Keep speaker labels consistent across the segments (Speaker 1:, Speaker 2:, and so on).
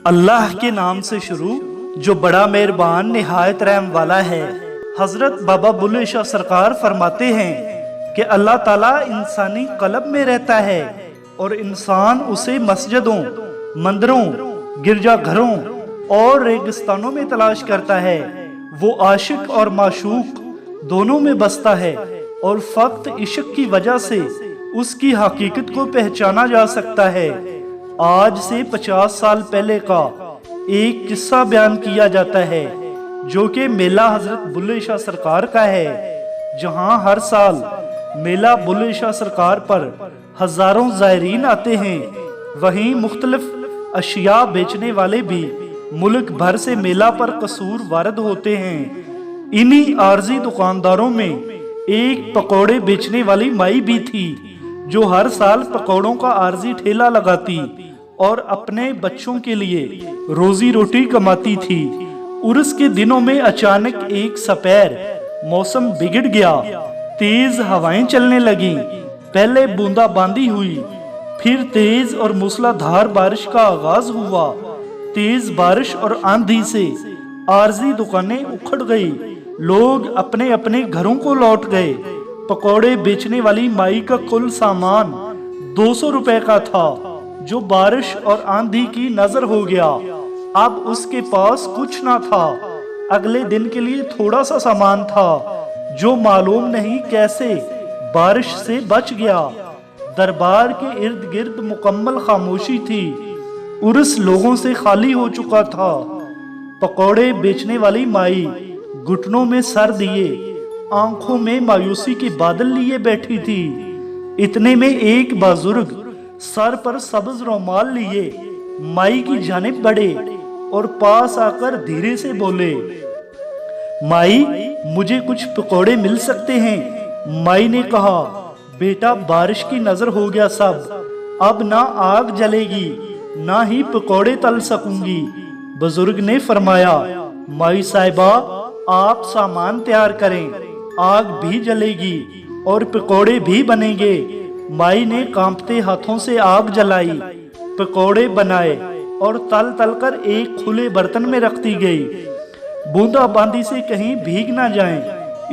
Speaker 1: اللہ کے نام سے شروع جو بڑا مہربان نہایت رحم والا ہے۔ حضرت بابا بلے شاہ سرکار فرماتے ہیں کہ اللہ تعالیٰ انسانی قلب میں رہتا ہے اور انسان اسے مسجدوں، مندروں، گرجا گھروں اور ریگستانوں میں تلاش کرتا ہے۔ وہ عاشق اور معشوق دونوں میں بستا ہے اور فقط عشق کی وجہ سے اس کی حقیقت کو پہچانا جا سکتا ہے۔ آج سے 50 سال پہلے کا ایک قصہ بیان کیا جاتا ہے جو کہ میلہ حضرت بلے شاہ سرکار کا ہے۔ جہاں ہر سال میلہ بلے شاہ سرکار پر ہزاروں زائرین آتے ہیں، وہیں مختلف اشیاء بیچنے والے بھی ملک بھر سے میلہ پر قصور وارد ہوتے ہیں۔ انہی عارضی دکانداروں میں ایک پکوڑے بیچنے والی مائی بھی تھی جو ہر سال پکوڑوں کا عارضی ٹھیلا لگاتی اور اپنے بچوں کے لیے روزی روٹی کماتی تھی۔ عرس کے دنوں میں اچانک ایک سپیر موسم بگڑ گیا، تیز ہوائیں چلنے لگیں۔ پہلے بوندا باندی ہوئی، پھر تیز اور موسلا دھار بارش کا آغاز ہوا۔ تیز بارش اور آندھی سے عارضی دکانیں اکھڑ گئی، لوگ اپنے اپنے گھروں کو لوٹ گئے۔ پکوڑے بیچنے والی مائی کا کل سامان 200 روپے کا تھا جو بارش اور آندھی کی نظر ہو گیا۔ اب اس کے پاس کچھ نہ تھا، اگلے دن کے لیے تھوڑا سا سامان تھا جو معلوم نہیں کیسے بارش سے بچ گیا۔ دربار کے ارد گرد مکمل خاموشی تھی، عرس لوگوں سے خالی ہو چکا تھا۔ پکوڑے بیچنے والی مائی گھٹنوں میں سر دیے، آنکھوں میں مایوسی کے بادل لیے بیٹھی تھی۔ اتنے میں ایک بزرگ سر پر سبز رومال لیے مائی کی جانب بڑھے اور پاس آ کر دھیرے سے بولے، مائی مجھے کچھ پکوڑے مل سکتے ہیں؟ مائی نے کہا، بیٹا بارش کی نظر ہو گیا سب، اب نہ آگ جلے گی نہ ہی پکوڑے تل سکوں گی۔ بزرگ نے فرمایا، مائی صاحبہ آپ سامان تیار کریں، آگ بھی جلے گی اور پکوڑے بھی بنیں گے۔ مائی نے کانپتے ہاتھوں سے آگ جلائی، پکوڑے بنائے اور تل تل کر ایک کھلے برتن میں رکھ دی گئی۔ بوندا باندی سے کہیں بھیگ نہ جائیں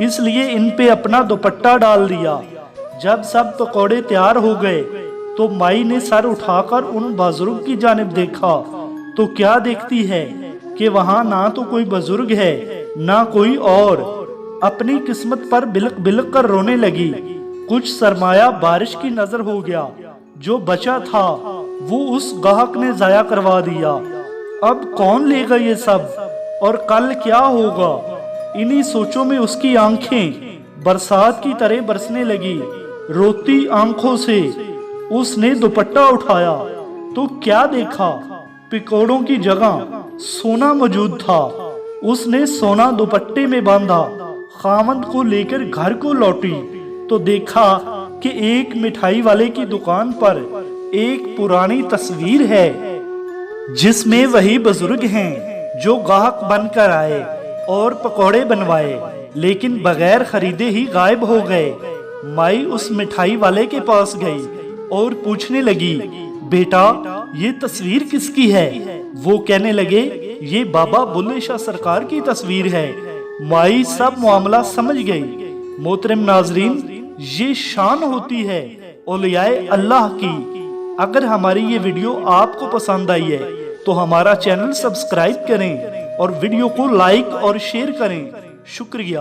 Speaker 1: اس لیے ان پہ اپنا دوپٹہ ڈال دیا۔ جب سب پکوڑے تیار ہو گئے تو مائی نے سر اٹھا کر ان بزرگ کی جانب دیکھا تو کیا دیکھتی ہے کہ وہاں نہ تو کوئی بزرگ ہے نہ کوئی اور۔ اپنی قسمت پر بلک بلک کر رونے لگی۔ کچھ سرمایہ بارش کی نظر ہو گیا، جو بچا تھا وہ اس گاہک نے ضائع کروا دیا۔ اب کون لے گا یہ سب اور کل کیا ہوگا؟ انہی سوچوں میں اس کی آنکھیں برسات کی طرح برسنے لگی۔ روتی آنکھوں سے اس نے دوپٹہ اٹھایا تو کیا دیکھا، پکوڑوں کی جگہ سونا موجود تھا۔ اس نے سونا دوپٹے میں باندھا، خاوند کو لے کر گھر کو لوٹی تو دیکھا کہ ایک مٹھائی والے کی دکان پر ایک پرانی تصویر ہے جس میں وہی بزرگ ہیں جو گاہک بن کر آئے اور پکوڑے بنوائے لیکن بغیر خریدے ہی غائب ہو گئے۔ مائی اس مٹھائی والے کے پاس گئی اور پوچھنے لگی، بیٹا یہ تصویر کس کی ہے؟ وہ کہنے لگے، یہ بابا بلے شاہ سرکار کی تصویر ہے۔ مائی سب معاملہ سمجھ گئی۔ محترم ناظرین، یہ شان ہوتی ہے اولیاء اللہ کی۔ اگر ہماری یہ ویڈیو آپ کو پسند آئی ہے تو ہمارا چینل سبسکرائب کریں اور ویڈیو کو لائک اور شیئر کریں۔ شکریہ۔